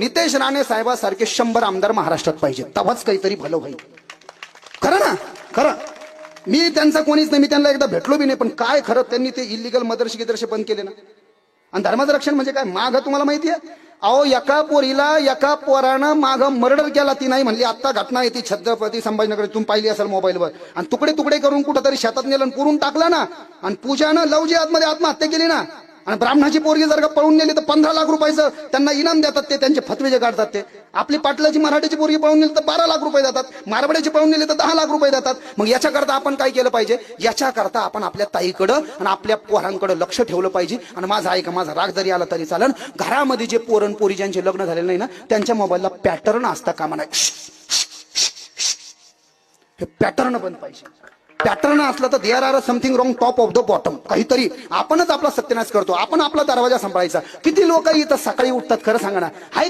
नितेश राणे साहेबासारखे 100 आमदार महाराष्ट्रात पाहिजे, तेव्हाच काहीतरी भलं होईल. खरं ना, खरं. मी त्यांचा कोणीच नाही, मी त्यांना एकदा भेटलो बी नाही, पण काय खरं त्यांनी ते इलिगल मदरसे गिदरसे बंद केले ना. आणि धर्माचं रक्षण म्हणजे काय, माग तुम्हाला माहिती आहे. अहो, एका पोरीला एका पोरानं माग मर्डर केला, ती नाही म्हणली. आता घटना आहे ती छत्रपती संभाजीनगर, तुम्ही पाहिली असेल मोबाईलवर. आणि तुकडे तुकडे करून कुठंतरी शेतात नेलं आणि पुरून टाकला ना. आणि पूजानं लव जिहाद मध्ये आत्महत्या केली ना. आणि ब्राह्मणाची पोरगी जर का पळून नेली तर 15 लाख रुपयाचं त्यांना इनाम देतात, ते त्यांचे फतवे जे काढतात ते. आपली पाटलाची मराठीची पोरगी पळून नेली तर 12 लाख रुपये देतात, मारवाड्याची पळून नेली तर 10 लाख रुपये देतात. मग याच्याकरता आपण काय केलं पाहिजे, याच्याकरता आपण आपल्या ताईकडं आणि आपल्या पोरांकडे लक्ष ठेवलं पाहिजे. आणि माझा ऐका, माझा राग जरी आला तरी चालन, घरामध्ये जे पोरण पोरी ज्यांचे लग्न झालेलं नाही ना, त्यांच्या मोबाईलला पॅटर्न असता कामा नाही. हे पॅटर्न बंद पाहिजे. पॅटर्न असलं तर there are something wrong top of the bottom. काहीतरी आपणच आपला सत्यानाश करतो, आपण आपला दरवाजा सांभाळायचा. किती लोक इथं सकाळी उठतात खरं सांगा ना, हाय